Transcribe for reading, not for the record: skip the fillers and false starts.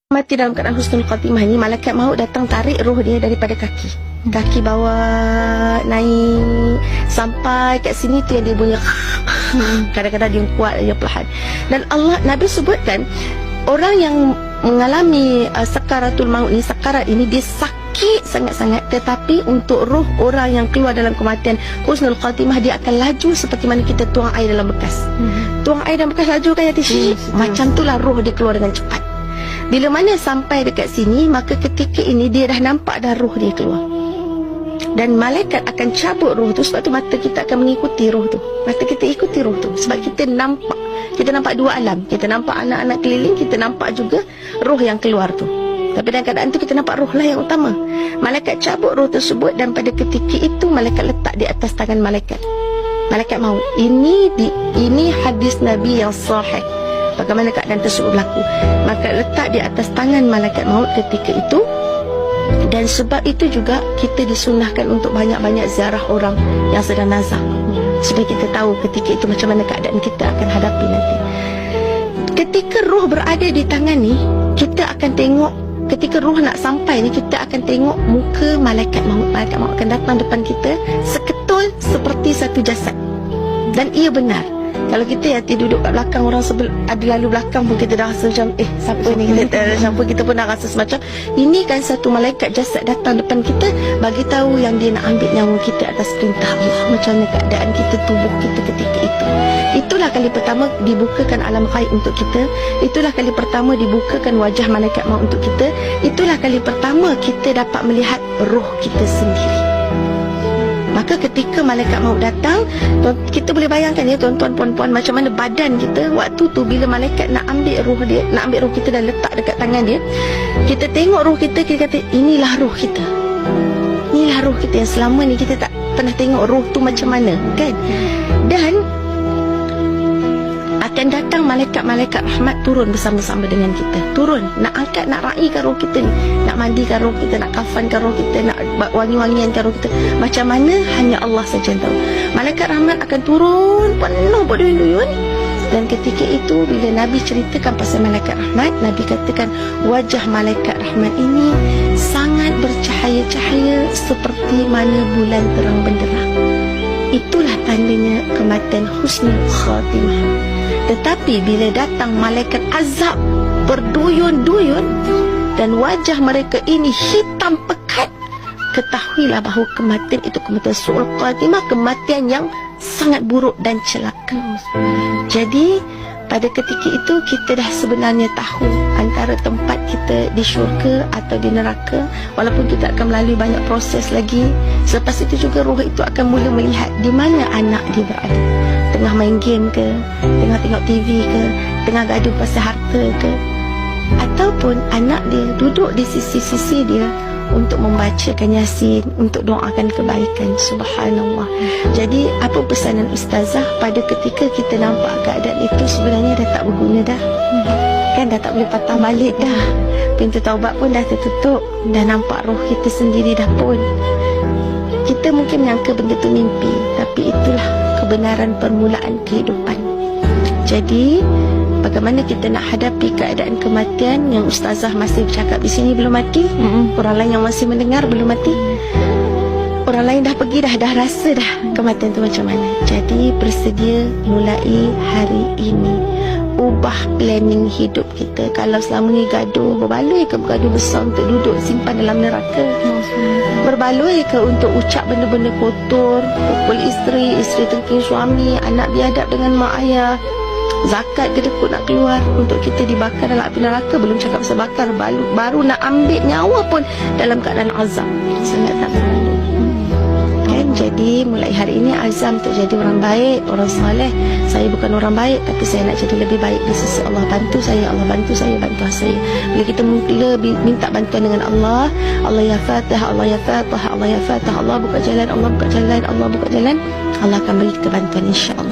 Mati dalam keadaan husnul khatimah ni, malaikat maut datang tarik roh dia daripada kaki bawah naik sampai kat sini tu yang dia bunyi kadang-kadang dia kuat, dia perlahan. Dan Nabi sebutkan orang yang mengalami sakaratul maut ni, sakarat ini, dia sakit sangat-sangat, tetapi untuk roh orang yang keluar dalam kematian husnul khatimah, dia akan laju seperti mana kita tuang air dalam bekas. Tuang air dalam bekas laju kan, Yati? Macam itulah roh dia keluar dengan cepat. Bila mana sampai dekat sini, maka ketika ini dia dah nampak dah roh dia keluar. Dan malaikat akan cabut roh tu. Sebab tu mata kita akan mengikuti roh tu. Mata kita ikuti roh tu. Sebab kita nampak dua alam. Kita nampak anak-anak keliling, kita nampak juga roh yang keluar tu. Tapi dalam keadaan tu kita nampak roh lah yang utama. Malaikat cabut roh tersebut, dan pada ketika itu malaikat letak di atas tangan malaikat maut. Ini hadis Nabi yang sahih. Bagaimana keadaan tersebut berlaku, maka letak di atas tangan malaikat maut ketika itu. Dan sebab itu juga kita disunahkan untuk banyak-banyak ziarah orang yang sedang nazak, supaya kita tahu ketika itu macam mana keadaan kita akan hadapi nanti. Ketika roh berada di tangan ni, kita akan tengok, ketika roh nak sampai ni, kita akan tengok muka malaikat maut. Malaikat maut akan datang depan kita seketul seperti satu jasad. Dan ia benar. Kalau kita duduk kat belakang, orang ada lalu belakang pun kita dah rasa macam siapa ni, kita pun dah rasa semacam ini kan satu malaikat jasad datang depan kita, bagi tahu yang dia nak ambil nyawa kita atas perintah Allah. Macam mana keadaan kita, tubuh kita ketika itu. Itulah kali pertama dibukakan alam ghaib untuk kita. Itulah kali pertama dibukakan wajah malaikat maut untuk kita. Itulah kali pertama kita dapat melihat roh kita sendiri. Maka ketika malaikat maut datang, kita boleh bayangkan ya tuan-tuan, puan-puan, macam mana badan kita waktu tu bila malaikat nak ambil roh dia, nak ambil roh kita dan letak dekat tangan dia. Kita tengok roh kita, kita kata inilah roh kita. Inilah roh kita yang selama ni kita tak pernah tengok roh tu macam mana, kan? Dan akan datang malaikat-malaikat rahmat turun bersama-sama dengan kita. Turun, nak angkat, nak raikan roh kita ni, nak mandikan roh kita, nak kafankan roh kita, nak wangi-wangiankan roh kita. Macam mana hanya Allah saja yang tahu. Malaikat rahmat akan turun penuh berduyun-duyun. Dan ketika itu bila Nabi ceritakan pasal malaikat rahmat, Nabi katakan wajah malaikat rahmat ini sangat bercahaya-cahaya seperti mana bulan terang benderang. Itulah tandanya kematian husnul khatimah. Tetapi bila datang malaikat azab berduyun-duyun dan wajah mereka ini hitam pekat, ketahuilah bahawa kematian itu kematian su'ul khatimah, kematian yang sangat buruk dan celaka. Jadi pada ketika itu kita dah sebenarnya tahu antara tempat kita di syurga atau di neraka, walaupun kita akan melalui banyak proses lagi. Selepas itu juga roh itu akan mula melihat di mana anak dia berada. Tengah main game ke, tengah tengok TV ke, tengah gaduh pasal harta ke, ataupun anak dia duduk di sisi-sisi dia untuk membacakan Yasin, untuk doakan kebaikan. Subhanallah. Jadi apa pesanan ustazah pada ketika kita nampak keadaan itu sebenarnya dah tak berguna dah, kan dah tak boleh patah balik dah, pintu taubat pun dah tertutup, dah nampak roh kita sendiri dah pun. Kita mungkin menyangka benda tu mimpi, tapi itulah kebenaran permulaan kehidupan. Jadi bagaimana kita nak hadapi keadaan kematian yang ustazah masih bercakap di sini belum mati, orang lain yang masih mendengar belum mati, orang lain dah pergi dah rasa dah kematian tu macam mana. Jadi bersedia mulai hari ini, ubah planning hidup kita. Kalau selama ni gaduh, berbaloi ke bergaduh besar untuk duduk simpan dalam neraka? Berbaloi ke untuk ucap benda-benda kotor, pukul isteri tengking suami, anak biadab dengan mak ayah, zakat kedekut nak keluar untuk kita dibakar dalam api neraka? Belum cakap pasal bakar, baru nak ambil nyawa pun dalam keadaan azab. Sangat tak berbaloi, kan? Jadi mulai hari ini azam untuk jadi orang baik, orang soleh. Saya bukan orang baik, tapi saya nak jadi lebih baik di sisi Allah. Bantu saya, Allah bantu saya, bantu saya. Bila kita mula minta bantuan dengan Allah, Allah ya Fatah, Allah ya Fatah, Allah ya Fatah, Allah buka jalan, Allah buka jalan, Allah buka jalan, Allah akan beri kita bantuan, insya-Allah.